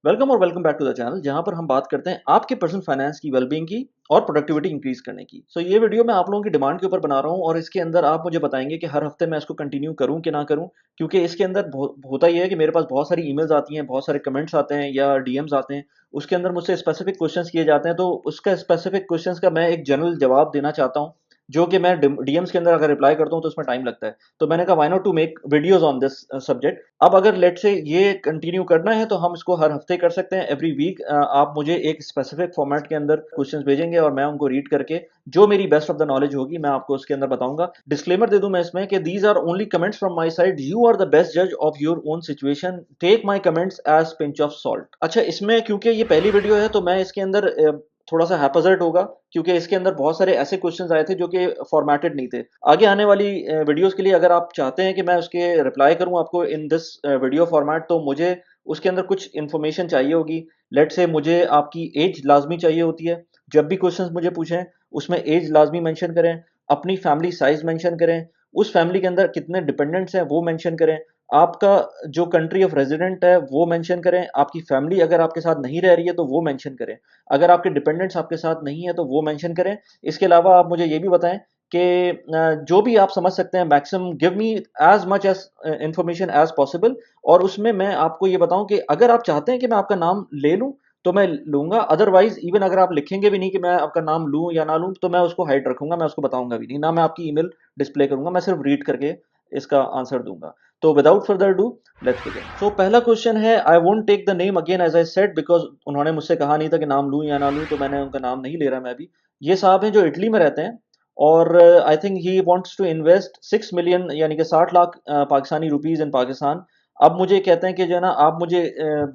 Welcome और welcome back to the channel जहां पर हम बात करते हैं आपके पर्सनल फाइनेंस की वेलबींग की और प्रोडक्टिविटी इंक्रीज करने की। ये वीडियो मैं आप लोगों की डिमांड के ऊपर बना रहा हूं और इसके अंदर आप मुझे बताएंगे कि हर हफ्ते मैं इसको कंटिन्यू करूं कि ना करूं, क्योंकि इसके अंदर होता यह है कि मेरे पास बहुत सारी ईमेल्स आती हैं, बहुत सारे कमेंट्स आते हैं या डीएम्स आते हैं। उसके अंदर मुझसे स्पेसिफिक क्वेश्चंस किए जाते हैं, तो उसका स्पेसिफिक क्वेश्चंस का मैं एक जनरल जवाब देना चाहता हूं, जो कि मैं डीएम्स के अंदर अगर रिप्लाई करता हूं तो उसमें टाइम लगता है। तो मैंने कहा why not to make videos on this subject. अब अगर लेट से ये कंटिन्यू करना है तो हम इसको हर हफ्ते कर सकते हैं, एवरी वीक। आप मुझे एक स्पेसिफिक फॉर्मेट के अंदर क्वेश्चंस भेजेंगे और मैं उनको रीड करके जो मेरी बेस्ट ऑफ द नॉलेज होगी मैं आपको उसके अंदर बताऊंगा। डिस्क्लेमर दे दूं मैं इसमें कि these are only comments from my side, you are the best जज of your own situation, take my comments as pinch of salt. अच्छा, इसमें क्योंकि ये पहली वीडियो है तो मैं इसके अंदर थोड़ा सा हैपजर्ड होगा, क्योंकि इसके अंदर बहुत सारे ऐसे क्वेश्चंस आए थे जो कि फॉर्मेटेड नहीं थे। आगे आने वाली वीडियोस के लिए अगर आप चाहते हैं कि मैं उसके रिप्लाई करूं आपको इन दिस वीडियो फॉर्मेट, तो मुझे उसके अंदर कुछ इन्फॉर्मेशन चाहिए होगी। लेट से मुझे आपकी एज लाजमी चाहिए होती है। जब भी क्वेश्चंस मुझे पूछें उसमें एज लाजमी मेंशन करें, अपनी फैमिली साइज मेंशन करें, उस फैमिली के अंदर कितने डिपेंडेंट्स हैं वो मेंशन करें, आपका जो कंट्री ऑफ रेजिडेंट है वो मेंशन करें, आपकी फैमिली अगर आपके साथ नहीं रह रही है तो वो मेंशन करें, अगर आपके डिपेंडेंट्स आपके साथ नहीं है तो वो मेंशन करें। इसके अलावा आप मुझे ये भी बताएं कि जो भी आप समझ सकते हैं maximum give me as much as information as possible. और उसमें मैं आपको ये बताऊं कि अगर आप चाहते हैं कि मैं आपका नाम ले लूं तो मैं लूंगा, अदरवाइज इवन अगर आप लिखेंगे भी नहीं कि मैं आपका नाम लूं या ना लूं तो मैं उसको हाइड रखूंगा, मैं उसको बताऊंगा भी नहीं, ना मैं आपकी ईमेल डिस्प्ले करूंगा, मैं सिर्फ रीड करके इसका आंसर दूंगा। तो without further do let's begin. पहला क्वेश्चन है, I won't take the name again as I said because उन्होंने मुझसे कहा नहीं था कि नाम लूं या ना लूं, तो मैंने उनका नाम नहीं ले रहा मैं अभी। ये साहब हैं जो इटली में रहते हैं और I think he wants to invest 6 million यानी कि 60 लाख पाकिस्तानी रुपीज इन पाकिस्तान। अब मुझे कहते हैं कि जो है ना आप मुझे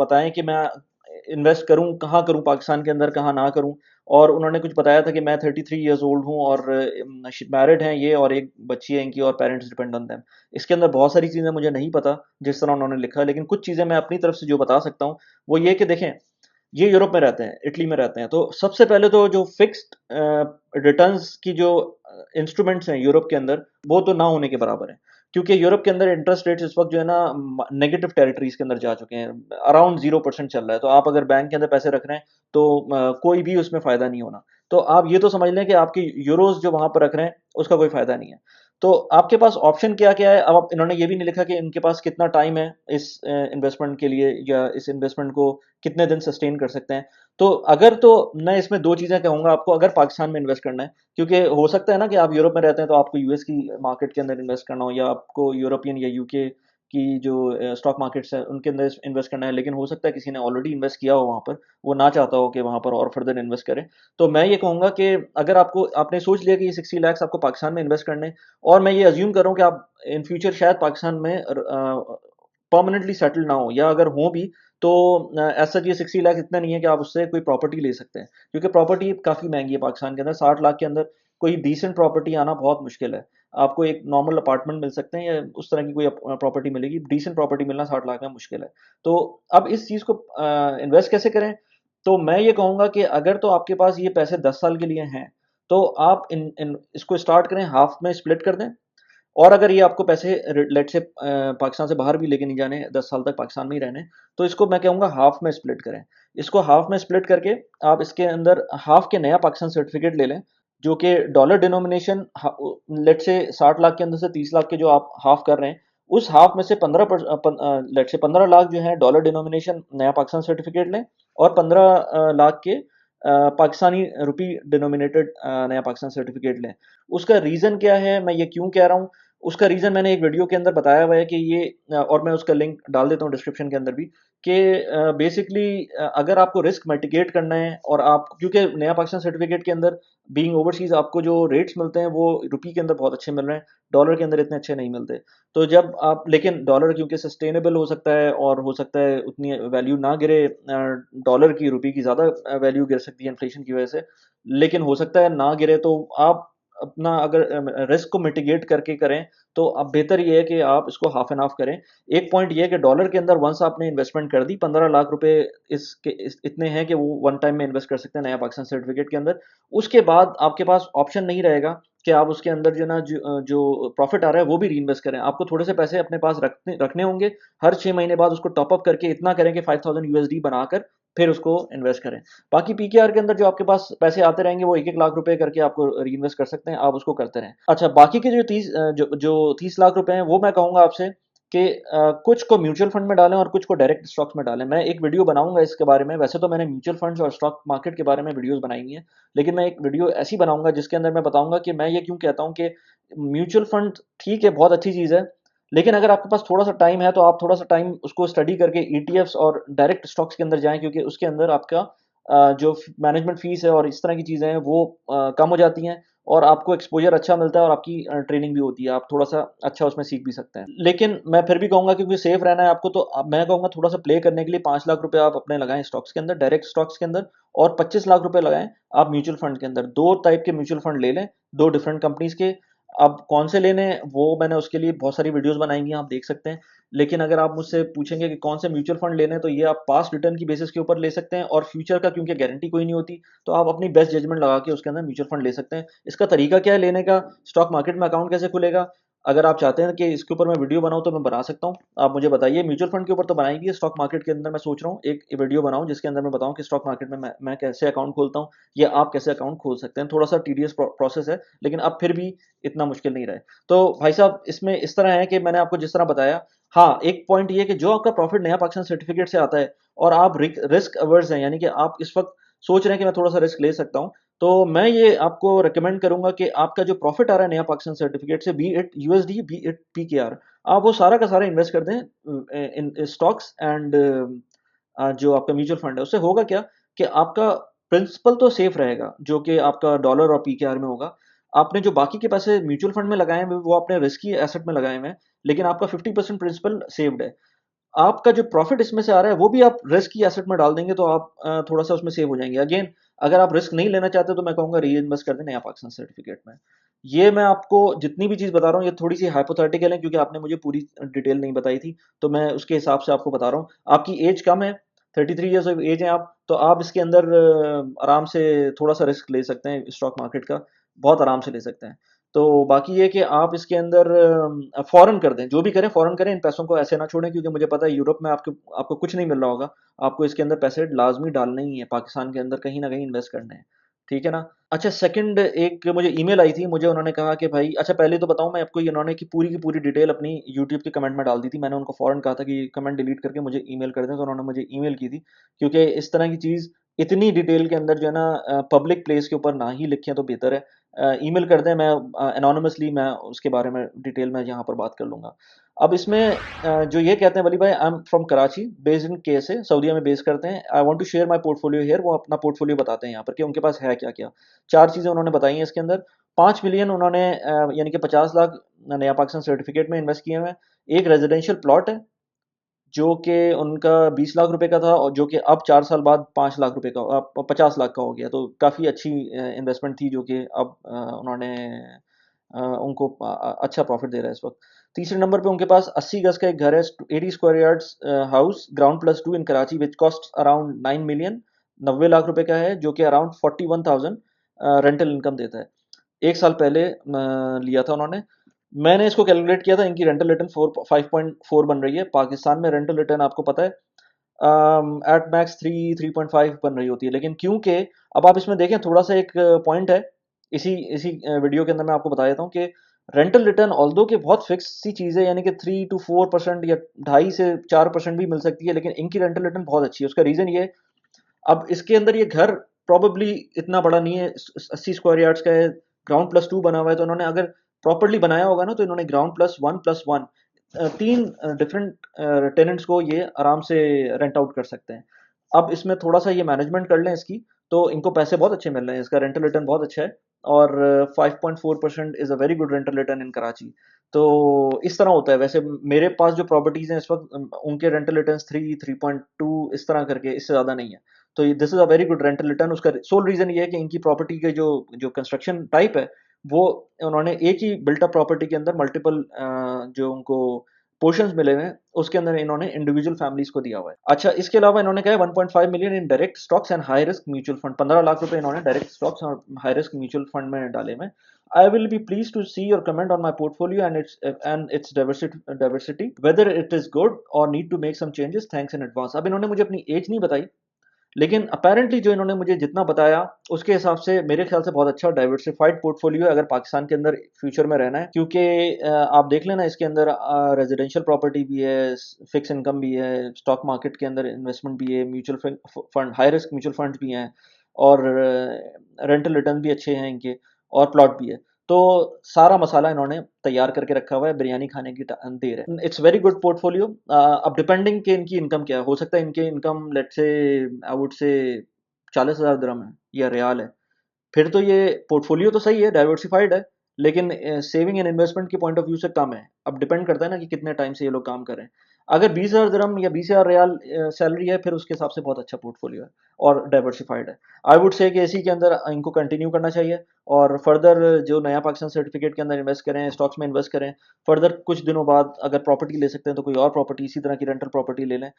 बताएं कि मैं इन्वेस्ट करूं कहाँ करूं, पाकिस्तान के अंदर कहाँ ना करूं। और उन्होंने कुछ बताया था कि मैं 33 ईयर्स ओल्ड हूं और मैरिड हैं ये और एक बच्ची है इनकी और पेरेंट्स डिपेंड ऑन देम। इसके अंदर बहुत सारी चीज़ें मुझे नहीं पता जिस तरह उन्होंने लिखा है, लेकिन कुछ चीज़ें मैं अपनी तरफ से जो बता सकता हूँ वो ये कि देखें, ये यूरोप में रहते हैं, इटली में रहते हैं, तो सबसे पहले तो जो फिक्स्ड रिटर्न्स की जो इंस्ट्रूमेंट्स हैं यूरोप के अंदर वो तो ना होने के बराबर है, क्योंकि यूरोप के अंदर इंटरेस्ट रेट्स इस वक्त जो है ना नेगेटिव टेरिटरीज के अंदर जा चुके हैं, अराउंड 0% चल रहा है। तो आप अगर बैंक के अंदर पैसे रख रहे हैं तो कोई भी उसमें फायदा नहीं होना। तो आप ये तो समझ लें कि आपके यूरोज जो वहां पर रख रहे हैं उसका कोई फायदा नहीं है। तो आपके पास ऑप्शन क्या क्या है। अब इन्होंने ये भी नहीं लिखा कि इनके पास कितना टाइम है इस इन्वेस्टमेंट के लिए या इस इन्वेस्टमेंट को कितने दिन सस्टेन कर सकते हैं। तो अगर तो मैं इसमें दो चीज़ें कहूँगा आपको, अगर पाकिस्तान में इन्वेस्ट करना है, क्योंकि हो सकता है ना कि आप यूरोप में रहते हैं तो आपको यूएस की मार्केट के अंदर इन्वेस्ट करना हो, या आपको यूरोपियन या यूके की जो स्टॉक मार्केट्स है उनके अंदर इन्वेस्ट करना है, लेकिन हो सकता है किसी ने ऑलरेडी इन्वेस्ट किया हो वहाँ पर, वो ना चाहता हो कि वहाँ पर और फर्दर इन्वेस्ट करें। तो मैं ये कहूँगा कि अगर आपने सोच लिया कि ये 60 लाख आपको पाकिस्तान में इन्वेस्ट करने, और मैं ये अज्यूम कर रहा हूँ कि आप इन फ्यूचर शायद पाकिस्तान में परमानेंटली सेटल ना हो, या अगर हो भी तो ऐसा ये 60 लाख इतना नहीं है कि आप उससे कोई प्रॉपर्टी ले सकते हैं, क्योंकि प्रॉपर्टी काफ़ी महंगी है पाकिस्तान के अंदर। 60 लाख के अंदर कोई डिसेंट प्रॉपर्टी आना बहुत मुश्किल है। आपको एक नॉर्मल अपार्टमेंट मिल सकते हैं या उस तरह की कोई प्रॉपर्टी मिलेगी, डिसेंट प्रॉपर्टी मिलना 60 लाख में मुश्किल है। तो अब इस चीज़ को इन्वेस्ट कैसे करें। तो मैं ये कहूँगा कि अगर तो आपके पास ये पैसे 10 साल के लिए हैं तो आप इन इसको स्टार्ट करें, हाफ में स्प्लिट कर दें। और अगर ये आपको पैसे लेट से पाकिस्तान से बाहर भी लेके नहीं जाने, 10 साल तक पाकिस्तान में ही रहने, तो इसको मैं कहूँगा हाफ में स्प्लिट करें। इसको हाफ में स्प्लिट करके आप इसके अंदर हाफ के नया पाकिस्तान सर्टिफिकेट ले लें, जो कि डॉलर डिनोमिनेशन, लेट से 60 लाख के अंदर से 30 लाख के जो आप हाफ कर रहे हैं, उस हाफ में से 15 लाख जो है डॉलर डिनोमिनेशन नया पाकिस्तान सर्टिफिकेट लें, और 15 लाख के पाकिस्तानी रुपी डिनोमिनेटेड नया पाकिस्तान सर्टिफिकेट लें। उसका रीज़न क्या है, मैं ये क्यों कह रहा हूँ, उसका रीज़न मैंने एक वीडियो के अंदर बताया हुआ है कि ये और मैं उसका लिंक डाल देता हूँ डिस्क्रिप्शन के अंदर भी, कि बेसिकली अगर आपको रिस्क मिटिगेट करना है, और आप क्योंकि नया पाकिस्तान सर्टिफिकेट के अंदर बीइंग ओवरसीज़ आपको जो रेट्स मिलते हैं वो रुपये के अंदर बहुत अच्छे मिल रहे हैं, डॉलर के अंदर इतने अच्छे नहीं मिलते। तो जब आप, लेकिन डॉलर क्योंकि सस्टेनेबल हो सकता है और हो सकता है उतनी वैल्यू ना गिरे, डॉलर की रुपये की ज़्यादा वैल्यू गिर सकती है इन्फ्लेशन की वजह से, लेकिन हो सकता है ना गिरे। तो आप अपना अगर रिस्क को मिटिगेट करके करें तो अब बेहतर ये है कि आप इसको हाफ एंड हाफ करें। एक पॉइंट ये है कि डॉलर के अंदर वंस आपने इन्वेस्टमेंट कर दी, 15 लाख रुपए इतने हैं कि वो वन टाइम में इन्वेस्ट कर सकते हैं नया पाकिस्तान सर्टिफिकेट के अंदर। उसके बाद आपके पास ऑप्शन नहीं रहेगा कि आप उसके अंदर जो ना जो प्रॉफिट आ रहा है वो भी रीइन्वेस्ट करें। आपको थोड़े से पैसे अपने पास रखने रखने होंगे, हर 6 महीने बाद उसको टॉप अप करके इतना करें कि 5000 यूएसडी बनाकर फिर उसको इन्वेस्ट करें। बाकी पीकेआर के अंदर जो आपके पास पैसे आते रहेंगे वो 1-1 लाख रुपए करके आपको रीइन्वेस्ट कर सकते हैं, आप उसको करते रहें। अच्छा, बाकी के जो 30 लाख रुपए हैं वो मैं कहूँगा आपसे कि कुछ को म्यूचुअल फंड में डालें और कुछ को डायरेक्ट स्टॉक्स में डालें। मैं एक वीडियो बनाऊंगा इसके बारे में। वैसे तो मैंने म्यूचुअल फंड्स और स्टॉक मार्केट के बारे में वीडियोस बनाई हैं, लेकिन मैं एक वीडियो ऐसी बनाऊंगा जिसके अंदर मैं बताऊंगा कि मैं ये क्यों कहता हूं कि म्यूचुअल फंड ठीक है, बहुत अच्छी चीज़ है, लेकिन अगर आपके पास थोड़ा सा टाइम है तो आप थोड़ा सा टाइम उसको स्टडी करके ईटीएफ्स और डायरेक्ट स्टॉक्स के अंदर जाएं, क्योंकि उसके अंदर आपका जो मैनेजमेंट फीस है और इस तरह की चीज़ें हैं वो कम हो जाती हैं और आपको एक्सपोजर अच्छा मिलता है और आपकी ट्रेनिंग भी होती है, आप थोड़ा सा अच्छा उसमें सीख भी सकते हैं। लेकिन मैं फिर भी कहूंगा क्योंकि सेफ रहना है आपको, तो मैं कहूंगा थोड़ा सा प्ले करने के लिए 5 लाख रुपए आप अपने लगाएं स्टॉक्स के अंदर, डायरेक्ट स्टॉक्स के अंदर, और 25 लाख रुपए लगाएं आप म्यूचुअल फंड के अंदर। दो टाइप के म्यूचुअल फंड ले लें, दो डिफरेंट कंपनीज के। अब कौन से लेने वो मैंने उसके लिए बहुत सारी वीडियोस बनाई हैं, आप देख सकते हैं। लेकिन अगर आप मुझसे पूछेंगे कि कौन से म्यूचुअल फंड लेने हैं, तो ये आप पास्ट रिटर्न की बेसिस के ऊपर ले सकते हैं, और फ्यूचर का क्योंकि गारंटी कोई नहीं होती, तो आप अपनी बेस्ट जजमेंट लगा के उसके अंदर म्यूचुअल फंड ले सकते हैं। इसका तरीका क्या है लेने का, स्टॉक मार्केट में अकाउंट कैसे खुलेगा, अगर आप चाहते हैं कि इसके ऊपर मैं वीडियो बनाऊं तो मैं बना सकता हूं, आप मुझे बताइए। म्यूचुअल फंड के ऊपर तो बनाई भी है, स्टॉक मार्केट के अंदर मैं सोच रहा हूँ एक वीडियो बनाऊं जिसके अंदर मैं बताऊं कि स्टॉक मार्केट में मैं कैसे अकाउंट खोलता हूं, या आप कैसे अकाउंट खोल सकते हैं। थोड़ा सा टीडियस प्रोसेस है, लेकिन अब फिर भी इतना मुश्किल नहीं रहे। तो भाई साहब, इसमें इस तरह है कि मैंने आपको जिस तरह बताया, हाँ, एक पॉइंट ये कि जो आपका प्रॉफिट नया पाकिस्तान सर्टिफिकेट से आता है और आप रिस्क अवर्स हैं, यानी कि आप इस वक्त सोच रहे हैं कि मैं थोड़ा सा रिस्क ले सकता हूँ, तो मैं ये आपको रिकमेंड करूंगा कि आपका जो प्रॉफिट आ रहा है नया पाकिस्तान सर्टिफिकेट से, B it USD B it PKR, आप वो सारा का सारा इन्वेस्ट कर दें इन स्टॉक्स एंड जो आपका म्यूचुअल फंड है। उससे होगा क्या कि आपका प्रिंसिपल तो सेफ रहेगा, जो कि आपका डॉलर और पीकेआर में होगा। आपने जो बाकी के पैसे म्यूचुअल फंड में लगाए हैं वो आपने रिस्की एसेट में लगाए हुए हैं, लेकिन आपका 50% प्रिंसिपल सेव्ड है। आपका जो प्रॉफिट इसमें से आ रहा है वो भी आप रिस्क की एसेट में डाल देंगे, तो आप थोड़ा सा उसमें सेव हो जाएंगे। अगेन, अगर आप रिस्क नहीं लेना चाहते तो मैं कहूंगा री इन्वेस्ट कर दें नया पाकिस्तान सर्टिफिकेट में। ये मैं आपको जितनी भी चीज़ बता रहा हूँ ये थोड़ी सी हाइपोथेटिकल है, क्योंकि आपने मुझे पूरी डिटेल नहीं बताई थी, तो मैं उसके हिसाब से आपको बता रहा हूँ। आपकी एज कम है, 33 ईयर्स ऑफ एज है आप, तो आप इसके अंदर आराम से थोड़ा सा रिस्क ले सकते हैं स्टॉक मार्केट का, बहुत आराम से ले सकते हैं। तो बाकी ये कि आप इसके अंदर फॉरेन कर दें, जो भी करें फॉरेन करें, इन पैसों को ऐसे ना छोड़ें, क्योंकि मुझे पता है यूरोप में आपको आपको कुछ नहीं मिल रहा होगा, आपको इसके अंदर पैसे लाजमी डालने ही है, पाकिस्तान के अंदर कहीं ना कहीं इन्वेस्ट करने हैं। ठीक है ना। अच्छा, सेकंड एक मुझे ईमेल आई थी, मुझे उन्होंने कहा कि भाई, अच्छा पहले तो बताऊं मैं आपको, इन्होंने की पूरी डिटेल अपनी यूट्यूब के कमेंट में डाल दी थी। मैंने उनको फौरन कहा था कि कमेंट डिलीट करके मुझे ईमेल कर दें, तो उन्होंने मुझे ईमेल की थी, क्योंकि इस तरह की चीज़ इतनी डिटेल के अंदर जो है ना पब्लिक प्लेस के ऊपर ना ही लिखें तो बेहतर है। ईमेल कर दें, मैं एनोनिमसली मैं उसके बारे में डिटेल में यहाँ पर बात कर लूँगा। अब इसमें जो ये कहते हैं वली भाई, I am from Karachi, based in KSA, सऊदीया में बेस करते हैं, I want to share my portfolio here. वो अपना पोर्टफोलियो बताते हैं यहाँ पर कि उनके पास है क्या क्या। चार चीज़ें उन्होंने बताई हैं इसके अंदर। 5 मिलियन उन्होंने यानी कि 50 लाख नया पाकिस्तान सर्टिफिकेट में इन्वेस्ट किए हुए हैं। एक रेजिडेंशियल प्लॉट है जो कि उनका 20 लाख रुपए का था, और जो कि अब 4 साल बाद 5 लाख रुपए का 50 लाख का हो गया, तो काफ़ी अच्छी इन्वेस्टमेंट थी, जो कि अब उन्होंने उनको अच्छा प्रॉफिट दे रहा है इस वक्त। तीसरे नंबर पे उनके पास 80 गज का एक घर है, 80 square yards house, ground +2 in Karachi, which cost around 9 million, 90 lakh रुपए का है, जो कि अराउंड 41,000 रेंटल इनकम देता है। एक साल पहले लिया था उन्होंने। मैंने इसको कैलकुलेट किया था, इनकी रेंटल रिटर्न 5.4 बन रही है। पाकिस्तान में रेंटल रिटर्न आपको पता है एट मैक्स 3.5 बन रही होती है, लेकिन क्योंकि अब आप इसमें देखें थोड़ा सा एक पॉइंट है, इसी इसी वीडियो के अंदर मैं आपको बता देता हूँ कि रेंटल रिटर्न ऑल्दो के बहुत फिक्स सी चीज़ है, यानी कि 3 to 4% या 2.5 से 4% भी मिल सकती है, लेकिन इनकी रेंटल रिटर्न बहुत अच्छी है। उसका रीज़न ये है, अब इसके अंदर ये घर प्रॉबली इतना बड़ा नहीं है, 80 स्क्वायर यार्ड्स का है, ग्राउंड +2 बना हुआ है, तो उन्होंने अगर प्रॉपरली बनाया होगा ना, तो इन्होंने ग्राउंड +1 +1 तीन डिफरेंट टेनेंट्स को ये आराम से रेंट आउट कर सकते हैं। अब इसमें थोड़ा सा ये मैनेजमेंट कर लें इसकी, तो इनको पैसे बहुत अच्छे मिल रहे हैं, इसका रेंटल रिटर्न बहुत अच्छा है, और 5.4% is a very good rental return in Karachi. तो इस तरह होता है। वैसे मेरे पास जो प्रॉपर्टीज़ हैं इस वक्त, उनके रेंटल रिटर्न 3.2 इस तरह करके, इससे ज़्यादा नहीं है। तो this is a very good rental return. उसका सोल रीज़न ये है कि इनकी प्रॉपर्टी के जो जो कंस्ट्रक्शन टाइप है, वो उन्होंने एक ही बिल्ट अप प्रॉपर्टी के अंदर मल्टीपल जो उनको पोर्शंस मिले हुए हैं, उसके अंदर इन्होंने इंडिविजुअल फैमिलीज को दिया हुआ है। अच्छा, इसके अलावा इन्होंने कहा है 1.5 million in direct stocks and high risk mutual fund, 15 lakh रुपए इन्होंने डायरेक्ट स्टॉक्स और हाई रिस्क म्यूचुअल फंड में डाले हुए। I will be pleased to see your comment on my portfolio and its diversity, whether it is good or need to make some changes. Thanks in advance. अब इन्होंने मुझे अपनी as नहीं बताई, लेकिन अपेरेंटली जो इन्होंने मुझे जितना बताया उसके हिसाब से मेरे ख्याल से बहुत अच्छा डाइवर्सिफाइड पोर्टफोलियो है अगर पाकिस्तान के अंदर फ्यूचर में रहना है, क्योंकि आप देख लेना इसके अंदर रेजिडेंशियल प्रॉपर्टी भी है, फिक्स इनकम भी है, स्टॉक मार्केट के अंदर इन्वेस्टमेंट भी है, mutual fund high risk mutual fund भी हैं, और रेंटल रिटर्न भी अच्छे हैं इनके, और प्लॉट भी है। तो सारा मसाला इन्होंने तैयार करके रखा हुआ है, बिरयानी खाने की देर है। It's very good portfolio. अब डिपेंडिंग कि इनकी इनकम क्या है, हो सकता है इनके इनकम लेट से आई वुड से 40,000 दिरहम है या रियाल है, फिर तो ये पोर्टफोलियो तो सही है, डाइवर्सिफाइड है, लेकिन सेविंग एंड इन्वेस्टमेंट के पॉइंट ऑफ व्यू से कम है। अब डिपेंड करता है ना कि कितने टाइम से ये लोग काम कर रहे हैं। अगर 20,000 दिरहम या 20,000 रियाल सैलरी है, फिर उसके हिसाब से बहुत अच्छा पोर्टफोलियो है और डाइवर्सिफाइड है। आई वुड से कि इसी के अंदर इनको कंटिन्यू करना चाहिए, और फर्दर जो नया पाकिस्तान सर्टिफिकेट के अंदर इन्वेस्ट करें, स्टॉक्स में इन्वेस्ट करें। फर्दर कुछ दिनों बाद अगर प्रॉपर्टी ले सकते हैं तो कोई और प्रॉपर्टी, इसी तरह की रेंटल प्रॉपर्टी ले लें।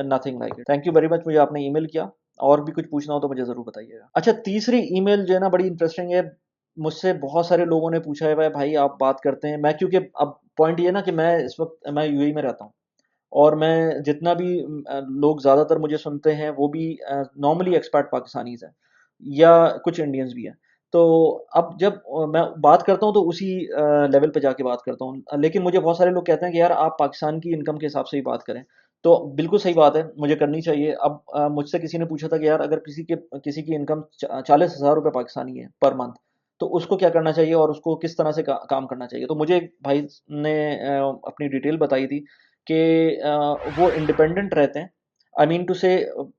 Nothing like it. Thank you very much, मुझे आपने ईमेल किया, और भी कुछ पूछना हो तो मुझे ज़रूर बताइएगा। अच्छा, तीसरी ईमेल जो है ना बड़ी इंटरेस्टिंग है। मुझसे बहुत सारे लोगों ने पूछा है, भाई आप बात करते हैं, मैं क्योंकि अब पॉइंट ये है ना कि मैं इस वक्त मैं यूएई में रहता हूँ, और मैं जितना भी लोग ज़्यादातर मुझे सुनते हैं वो भी नॉर्मली एक्सपैट पाकिस्तानीज़ हैं, या कुछ इंडियंस भी हैं। तो अब जब मैं बात करता हूँ तो उसी लेवल पे जाके बात करता हूँ, लेकिन मुझे बहुत सारे लोग कहते हैं कि यार आप पाकिस्तान की इनकम के हिसाब से ही बात करें। तो बिल्कुल सही बात है, मुझे करनी चाहिए। अब मुझसे किसी ने पूछा था कि यार अगर किसी की इनकम 40,000 रुपये पाकिस्तानी है पर मंथ, तो उसको क्या करना चाहिए और उसको किस तरह से काम करना चाहिए। तो मुझे एक भाई ने अपनी डिटेल बताई थी कि वो इंडिपेंडेंट रहते हैं, आई मीन टू से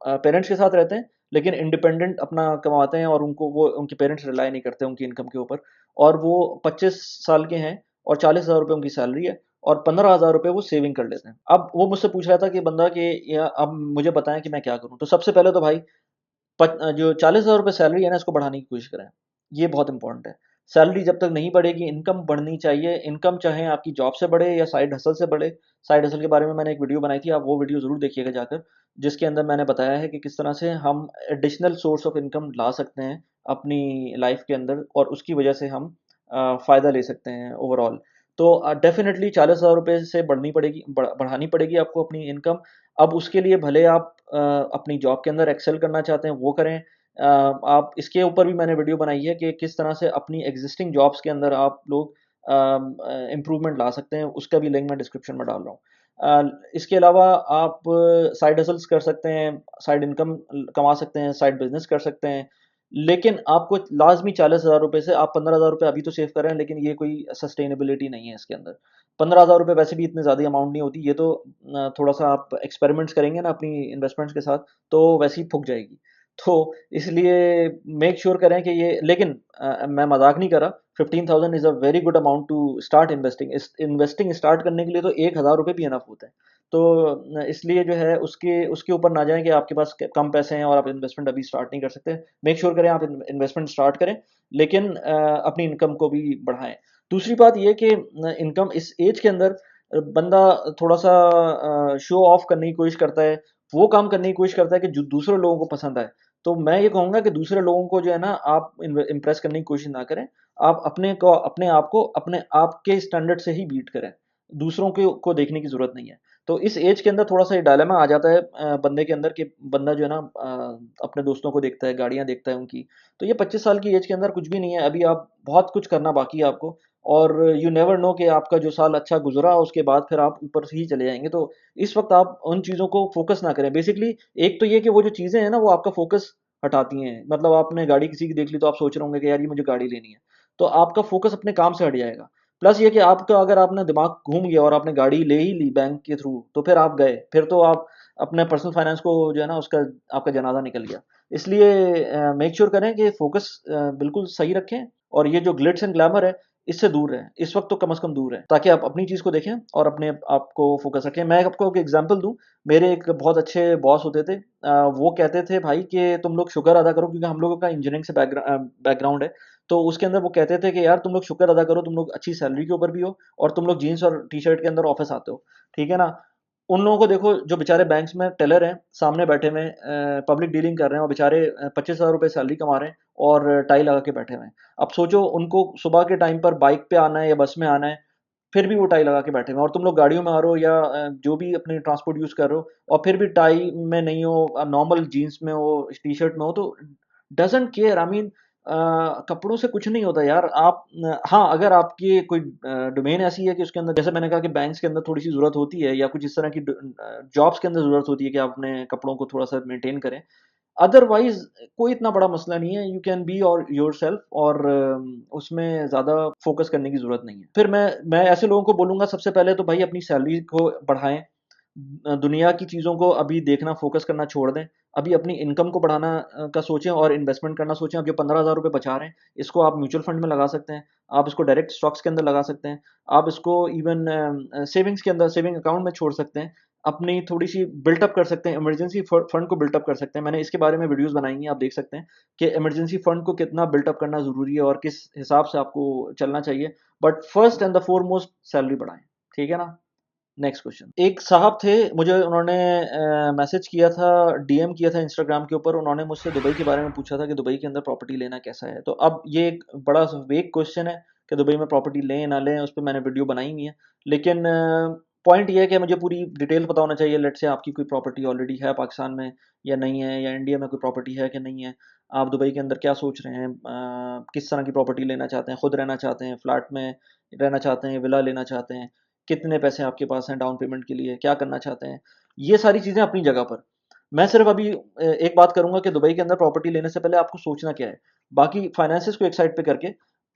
पेरेंट्स के साथ रहते हैं, लेकिन इंडिपेंडेंट अपना कमाते हैं, और उनको वो उनके पेरेंट्स रिलाई नहीं करते उनकी इनकम के ऊपर। और वो 25 साल के हैं, और 40,000 रुपये उनकी सैलरी है, और 15,000 रुपये वो सेविंग कर लेते हैं। अब वो मुझसे पूछ रहा था कि बंदा कि या अब मुझे बताएं कि मैं क्या करूं। तो सबसे पहले तो भाई जो 40,000 रुपये सैलरी है ना, इसको बढ़ाने की कोशिश करें। ये बहुत इंपॉर्टेंट है। सैलरी जब तक नहीं बढ़ेगी, इनकम बढ़नी चाहिए। इनकम चाहे आपकी जॉब से बढ़े या साइड हसल से बढ़े। साइड हसल के बारे में मैंने एक वीडियो बनाई थी, आप वो वीडियो ज़रूर देखिएगा जाकर, जिसके अंदर मैंने बताया है कि किस तरह से हम एडिशनल सोर्स ऑफ इनकम ला सकते हैं अपनी लाइफ के अंदर, और उसकी वजह से हम फ़ायदा ले सकते हैं ओवरऑल। तो डेफिनेटली 40,000 रुपये से बढ़ानी पड़ेगी आपको अपनी इनकम। अब उसके लिए भले आप अपनी जॉब के अंदर एक्सेल करना चाहते हैं वो करें। आप इसके ऊपर भी मैंने वीडियो बनाई है कि किस तरह से अपनी एग्जिस्टिंग जॉब्स के अंदर आप लोग इम्प्रूवमेंट ला सकते हैं, उसका भी लिंक मैं डिस्क्रिप्शन में डाल रहा हूँ। इसके अलावा आप साइड हसल्स कर सकते हैं, साइड इनकम कमा सकते हैं, साइड बिजनेस कर सकते हैं, लेकिन आपको लाजमी 40,000 रुपये से आप 15,000 रुपये अभी तो सेव कर रहे हैं, लेकिन ये कोई सस्टेनेबिलिटी नहीं है इसके अंदर। 15,000 रुपये वैसे भी इतनी ज़्यादा अमाउंट नहीं होती, ये तो थोड़ा सा आप एक्सपेरिमेंट्स करेंगे ना अपनी इन्वेस्टमेंट्स के साथ, तो वैसे ही फूक जाएगी। तो इसलिए मेक श्योर करें कि ये, लेकिन मैं मजाक नहीं कर रहा। 15,000 is a very good amount to start investing. Investing start करने के लिए तो 1,000 रुपये भी इनफ होते हैं। तो इसलिए जो है उसके उसके ऊपर ना जाएं कि आपके पास कम पैसे हैं और आप इन्वेस्टमेंट अभी स्टार्ट नहीं कर सकते। मेक श्योर करें आप इन्वेस्टमेंट स्टार्ट करें, लेकिन अपनी इनकम को भी बढ़ाएं। दूसरी बात ये कि इनकम इस एज के अंदर बंदा थोड़ा सा शो ऑफ करने की कोशिश करता है, वो काम करने की कोशिश करता है कि जो दूसरे लोगों को पसंद आए। तो मैं ये कहूँगा कि दूसरे लोगों को जो है ना, आप इम्प्रेस करने की कोशिश ना करें। आप अपने आप को अपने आप के स्टैंडर्ड से ही बीट करें। दूसरों को देखने की ज़रूरत नहीं है। तो इस एज के अंदर थोड़ा सा ये डायलेमा आ जाता है बंदे के अंदर, कि बंदा जो है ना अपने दोस्तों को देखता है, गाड़ियाँ देखता है उनकी। तो ये 25 साल की एज के अंदर कुछ भी नहीं है, अभी आप बहुत कुछ करना बाकी है आपको। और यू नेवर नो कि आपका जो साल अच्छा गुजरा उसके बाद फिर आप ऊपर से ही चले जाएंगे। तो इस वक्त आप उन चीज़ों को फोकस ना करें। बेसिकली एक तो ये कि वो जो चीज़ें हैं ना वो आपका फोकस हटाती हैं। मतलब आपने गाड़ी किसी की देख ली तो आप सोच रहे होंगे कि यार ये मुझे गाड़ी लेनी है, तो आपका फोकस अपने काम से हट जाएगा। प्लस ये कि आपका अगर आपने दिमाग घूम गया और आपने गाड़ी ले ही ली बैंक के थ्रू, तो फिर आप गए, फिर तो आप अपने पर्सनल फाइनेंस को जो है ना उसका आपका जनाजा निकल गया। इसलिए मेक श्योर करें कि फोकस बिल्कुल सही रखें। और ये जो ग्लिट्स एंड ग्लैमर है, इससे दूर रहें, इस वक्त तो कम से कम दूर रहें, ताकि आप अपनी चीज़ को देखें और अपने आप को फोकस रखें। मैं आपको एक एग्जांपल दूं, मेरे एक बहुत अच्छे बॉस होते थे, वो कहते थे भाई कि तुम लोग शुक्र अदा करो, क्योंकि हम लोगों का इंजीनियरिंग से बैकग्राउंड है। तो उसके अंदर वो कहते थे कि यार तुम लोग शुक्र अदा करो, तुम लोग अच्छी सैलरी के ऊपर भी हो और तुम लोग जीन्स और टी शर्ट के अंदर ऑफिस आते हो, ठीक है ना। उन लोगों को देखो जो बेचारे बैंक्स में टेलर हैं, सामने बैठे हुए पब्लिक डीलिंग कर रहे हैं और बेचारे 25,000 रुपये सैलरी कमा रहे हैं और टाई लगा के बैठे हुए हैं। अब सोचो उनको सुबह के टाइम पर बाइक पे आना है या बस में आना है, फिर भी वो टाई लगा के बैठे हुए हैं, और तुम लोग गाड़ियों में आ रहे हो या जो भी अपनी ट्रांसपोर्ट यूज कर रहे हो और फिर भी टाई में नहीं हो, नॉर्मल जीन्स में हो, टी शर्ट में हो, तो डजंट केयर। आई मीन कपड़ों से कुछ नहीं होता यार। आप हाँ, अगर आपकी कोई डोमेन ऐसी है कि उसके अंदर, जैसे मैंने कहा कि बैंक्स के अंदर थोड़ी सी जरूरत होती है या कुछ इस तरह की जॉब्स के अंदर जरूरत होती है कि आप अपने कपड़ों को थोड़ा सा मेंटेन करें, अदरवाइज कोई इतना बड़ा मसला नहीं है। यू कैन बी और योर सेल्फ, और उसमें ज़्यादा फोकस करने की ज़रूरत नहीं है। फिर मैं ऐसे लोगों को बोलूँगा, सबसे पहले तो भाई अपनी सैलरी को बढ़ाएं, दुनिया की चीज़ों को अभी देखना, फोकस करना छोड़ दें। अभी अपनी इनकम को बढ़ाना का सोचें और इन्वेस्टमेंट करना सोचें। अब जो 15,000 रुपये बचा रहे हैं, इसको आप म्यूचुअल फंड में लगा सकते हैं, आप इसको डायरेक्ट स्टॉक्स के अंदर लगा सकते हैं, आप इसको इवन सेविंग्स के अंदर, सेविंग अकाउंट में छोड़ सकते हैं, अपनी थोड़ी सी बिल्टअप कर सकते हैं, इमरजेंसी फंड को बिल्टअप कर सकते हैं। मैंने इसके बारे में वीडियोस बनाई हैं, आप देख सकते हैं कि इमरजेंसी फंड को कितना बिल्टअप करना ज़रूरी है और किस हिसाब से आपको चलना चाहिए। But first and the foremost, salary बढ़ाएं, ठीक है ना। नेक्स्ट क्वेश्चन, एक साहब थे, मुझे उन्होंने मैसेज किया था, डीएम किया था इंस्टाग्राम के ऊपर। उन्होंने मुझसे दुबई के बारे में पूछा था कि दुबई के अंदर प्रॉपर्टी लेना कैसा है। तो अब ये एक बड़ा वेग क्वेश्चन है कि दुबई में प्रॉपर्टी लें ना लें, उस पर मैंने वीडियो बनाई हुई है। लेकिन पॉइंट ये है कि मुझे पूरी डिटेल पता होना चाहिए। लेट से आपकी कोई प्रॉपर्टी ऑलरेडी है पाकिस्तान में या नहीं है, या इंडिया में कोई प्रॉपर्टी है कि नहीं है, आप दुबई के अंदर क्या सोच रहे हैं, किस तरह की प्रॉपर्टी लेना चाहते हैं, खुद रहना चाहते हैं, फ्लैट में रहना चाहते हैं, विला लेना चाहते हैं, कितने पैसे आपके पास हैं डाउन पेमेंट के लिए, क्या करना चाहते हैं। ये सारी चीज़ें अपनी जगह पर। मैं सिर्फ अभी एक बात करूंगा कि दुबई के अंदर प्रॉपर्टी लेने से पहले आपको सोचना क्या है। बाकी फाइनेंसिस को एक साइड पे करके,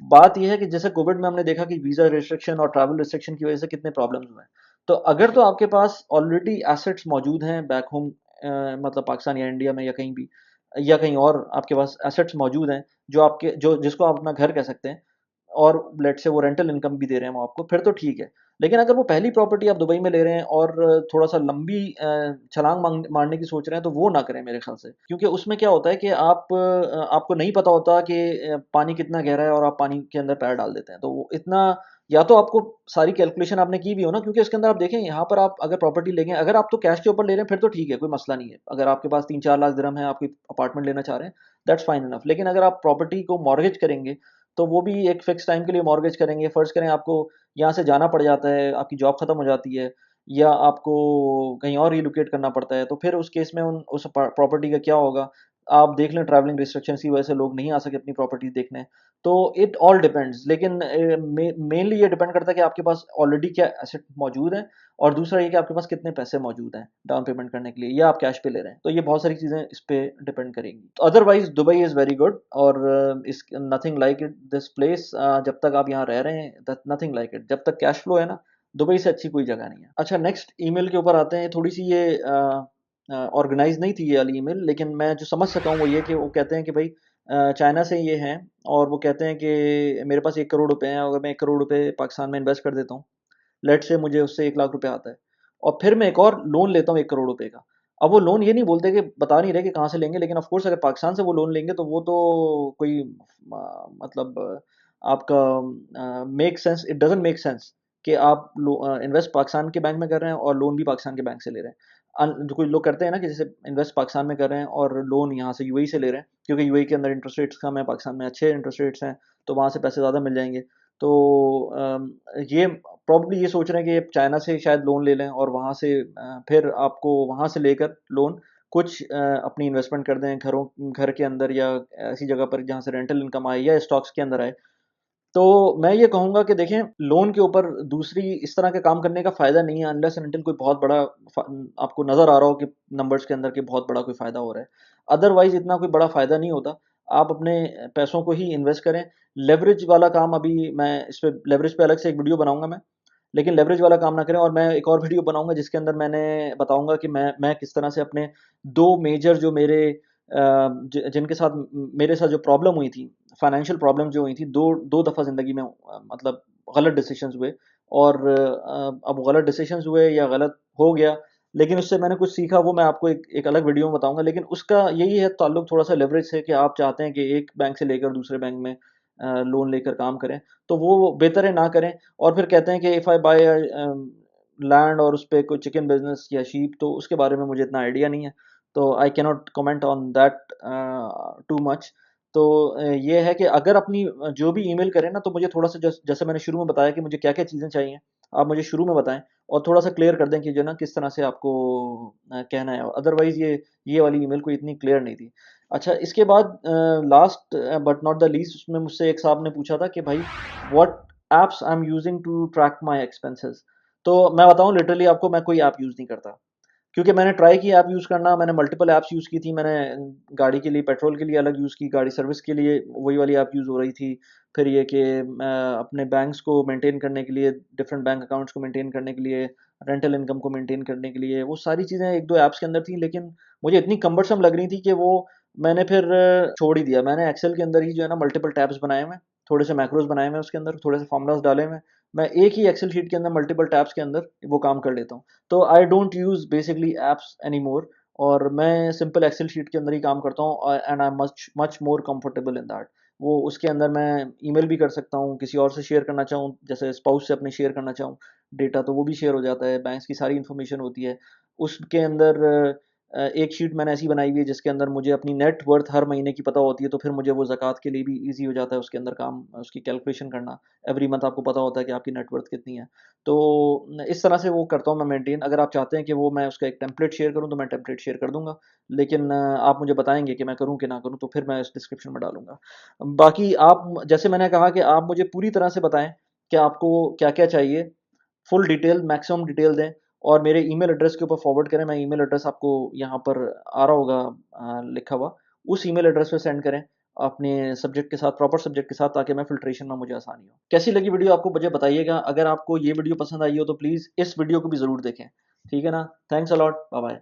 बात यह है कि जैसे कोविड में हमने देखा कि वीज़ा रिस्ट्रिक्शन और ट्रैवल रिस्ट्रिक्शन की वजह से कितने प्रॉब्लम्स हुए हैं। तो अगर तो आपके पास ऑलरेडी एसेट्स मौजूद हैं बैक होम, मतलब पाकिस्तान या इंडिया में या कहीं भी, या कहीं और आपके पास एसेट्स मौजूद हैं जो आपके, जो जिसको आप अपना घर कह सकते हैं, और लेट से वो रेंटल इनकम भी दे रहे हैं वो आपको, फिर तो ठीक है। लेकिन अगर वो पहली प्रॉपर्टी आप दुबई में ले रहे हैं और थोड़ा सा लंबी छलांग मारने की सोच रहे हैं, तो वो ना करें मेरे ख्याल से। क्योंकि उसमें क्या होता है कि आपको नहीं पता होता कि पानी कितना गहरा है और आप पानी के अंदर पैर डाल देते हैं, तो वो इतना, या तो आपको सारी कैलकुलेशन आपने की भी हो ना, क्योंकि इसके अंदर आप देखें, यहाँ पर आप अगर प्रॉपर्टी लेंगे, अगर आप तो कैश के ऊपर ले रहे हैं फिर तो ठीक है, कोई मसला नहीं है। अगर आपके पास 3-4 लाख दिरहम है, आप कोई अपार्टमेंट लेना चाह रहे हैं, दैट्स फाइन इनफ। लेकिन अगर आप प्रॉपर्टी को मॉर्गेज करेंगे, तो वो भी एक फिक्स टाइम के लिए मॉर्गेज करेंगे। फ़र्ज़ करें आपको यहाँ से जाना पड़ जाता है, आपकी जॉब ख़त्म हो जाती है, या आपको कहीं और रिलोकेट करना पड़ता है, तो फिर उस केस में उस प्रॉपर्टी का क्या होगा? आप देख लें, ट्रैवलिंग रिस्ट्रिक्शंस की वजह से लोग नहीं आ सके अपनी प्रॉपर्टीज़ देखने। तो इट ऑल डिपेंड्स, लेकिन मेनली ये डिपेंड करता है कि आपके पास ऑलरेडी क्या एसेट मौजूद है, और दूसरा ये कि आपके पास कितने पैसे मौजूद हैं डाउन पेमेंट करने के लिए, या आप कैश पे ले रहे हैं। तो ये बहुत सारी चीज़ें इस पे डिपेंड करेंगी। तो otherwise Dubai is very good, और इस nothing like it this place. जब तक आप यहाँ रह रहे हैं, नथिंग लाइक इट। जब तक कैश फ्लो है ना, दुबई से अच्छी कोई जगह नहीं है। अच्छा, नेक्स्ट ईमेल के ऊपर आते हैं। थोड़ी सी ये ऑर्गेनाइज नहीं थी ये वाली ईमेल, लेकिन मैं जो समझ सका हूँ वो ये कि वो कहते हैं कि भाई चाइना से ये हैं, और वो कहते हैं कि मेरे पास 1 करोड़ रुपए हैं, अगर मैं 1 करोड़ रुपए पाकिस्तान में इन्वेस्ट कर देता हूँ, लेट से मुझे उससे 1 लाख रुपए आता है, और फिर मैं एक और लोन लेता हूँ 1 करोड़ रुपए का। अब वो लोन ये नहीं बोलते, कि बता नहीं रहे कि कहाँ से लेंगे, लेकिन ऑफ कोर्स अगर पाकिस्तान से वो लोन लेंगे तो वो तो कोई मतलब आपका make sense, it doesn't make sense कि आप इन्वेस्ट पाकिस्तान के बैंक में कर रहे हैं और लोन भी पाकिस्तान के बैंक से ले रहे हैं। जो कुछ लोग करते हैं ना कि जैसे इन्वेस्ट पाकिस्तान में कर रहे हैं और लोन यहाँ से यूएई से ले रहे हैं, क्योंकि यूएई के अंदर इंटरेस्ट रेट्स कम है, पाकिस्तान में अच्छे इंटरेस्ट रेट्स हैं, तो वहाँ से पैसे ज़्यादा मिल जाएंगे। तो ये प्रॉब्ली ये सोच रहे हैं कि चाइना से शायद लोन ले लें, और वहाँ से फिर आपको वहाँ से लेकर लोन कुछ अपनी इन्वेस्टमेंट कर दें, घर के अंदर या ऐसी जगह पर जहाँ से रेंटल इनकम आए या स्टॉक्स के अंदर आए। तो मैं ये कहूँगा कि देखें, लोन के ऊपर दूसरी इस तरह के काम करने का फ़ायदा नहीं है, अनलेस एंड अनटिल कोई बहुत बड़ा आपको नज़र आ रहा हो कि नंबर्स के अंदर कि बहुत बड़ा कोई फ़ायदा हो रहा है। अदरवाइज़ इतना कोई बड़ा फ़ायदा नहीं होता। आप अपने पैसों को ही इन्वेस्ट करें। लेवरेज वाला काम, अभी मैं इस पे लेवरेज पे अलग से एक वीडियो बनाऊँगा मैं, लेकिन लेवरेज वाला काम ना करें। और मैं एक और वीडियो बनाऊँगा जिसके अंदर मैंने बताऊँगा कि मैं किस तरह से अपने 2 मेजर जो मेरे जिनके साथ मेरे साथ जो प्रॉब्लम हुई थी फाइनेंशियल प्रॉब्लम जो हुई थी, 2 दफ़ा ज़िंदगी में मतलब गलत डिसीजंस हुए और अब गलत डिसीजंस हुए या गलत हो गया, लेकिन उससे मैंने कुछ सीखा, वो मैं आपको एक अलग वीडियो में बताऊँगा। लेकिन उसका यही है ताल्लुक थोड़ा-सा लेवरेज से, कि आप चाहते हैं कि एक बैंक से लेकर दूसरे बैंक में लोन लेकर काम करें, तो वो बेहतर है ना करें। और फिर कहते हैं कि इफ़ आई बाय लैंड और उस पे कोई चिकन बिज़नेस या शीप, तो उसके बारे में मुझे इतना आइडिया नहीं है, तो I can not comment on that too much. तो ये है कि अगर अपनी जो भी ईमेल करें ना, तो मुझे थोड़ा-सा जैसे मैंने शुरू में बताया कि मुझे क्या-क्या चीज़ें चाहिए, आप मुझे शुरू में बताएँ और थोड़ा-सा क्लियर कर दें कि जो है ना किस तरह से आपको कहना है। अदरवाइज़ ये वाली ईमेल कोई इतनी क्लियर नहीं थी। अच्छा, इसके बाद last but not the least, उसमें मुझसे एक साहब ने पूछा था कि भाई, what apps I am using to track my expenses. तो मैं बताऊँ लिटरली आपको, मैं कोई ऐप यूज़ नहीं करता। क्योंकि मैंने ट्राई किया ऐप यूज़ करना, मैंने मल्टीपल ऐप्स यूज़ की थी। मैंने गाड़ी के लिए पेट्रोल के लिए अलग यूज़ की, गाड़ी सर्विस के लिए वही वाली ऐप यूज़ हो रही थी। फिर ये कि अपने बैंक्स को मेंटेन करने के लिए, डिफरेंट बैंक अकाउंट्स को मेंटेन करने के लिए, रेंटल इनकम को मेंटेन करने के लिए, वो सारी चीज़ें 1-2 ऐप्स के अंदर थी, लेकिन मुझे इतनी कम्बरसम लग रही थी कि वो मैंने फिर छोड़ ही दिया। मैंने एक्सेल के अंदर ही जो है ना मल्टीपल टैब्स बनाए हुए हैं, थोड़े से मैक्रोज़ बनाए हुए हैं उसके अंदर, थोड़े से फ़ॉर्मूलाज़ डाले हुए हैं। मैं एक ही एक्सेल शीट के अंदर मल्टीपल टैब्स के अंदर वो काम कर लेता हूँ। तो I don't use basically apps anymore, और मैं सिंपल एक्सेल शीट के अंदर ही काम करता हूँ, and I am much much more comfortable in that. वो उसके अंदर मैं ईमेल भी कर सकता हूँ, किसी और से शेयर करना चाहूँ, जैसे स्पाउस से अपने शेयर करना चाहूँ डेटा, तो वो भी शेयर हो जाता है, बैंक्स की सारी इन्फॉर्मेशन होती है। उसके अंदर एक शीट मैंने ऐसी बनाई हुई है जिसके अंदर मुझे अपनी नेट वर्थ हर महीने की पता होती है, तो फिर मुझे वो ज़कात के लिए भी ईज़ी हो जाता है उसके अंदर काम, उसकी कैलकुलेशन करना। एवरी मंथ आपको पता होता है कि आपकी नेट वर्थ कितनी है। तो इस तरह से वो करता हूँ मैं मेंटेन। अगर आप चाहते हैं कि वो मैं उसका एक टेम्पलेट शेयर करूँ, तो मैं टेम्पलेट शेयर कर दूँगा। लेकिन आप मुझे बताएँगे कि मैं करूँ कि ना करूँ, तो फिर मैं इस डिस्क्रिप्शन में डालूँगा। बाकी आप, जैसे मैंने कहा कि आप मुझे पूरी तरह से बताएँ कि आपको क्या-क्या चाहिए, फुल डिटेल, मैक्सिमम डिटेल दें और मेरे ईमेल एड्रेस के ऊपर फॉरवर्ड करें। मैं ईमेल एड्रेस आपको यहाँ पर आ रहा होगा लिखा हुआ, उस ईमेल एड्रेस पे सेंड करें अपने सब्जेक्ट के साथ, प्रॉपर सब्जेक्ट के साथ, ताकि मैं फ़िल्ट्रेशन में मुझे आसानी हो। कैसी लगी वीडियो आपको मुझे बताइएगा। अगर आपको ये वीडियो पसंद आई हो तो प्लीज़ इस वीडियो को भी ज़रूर देखें। ठीक है ना? Thanks a lot. Bye bye.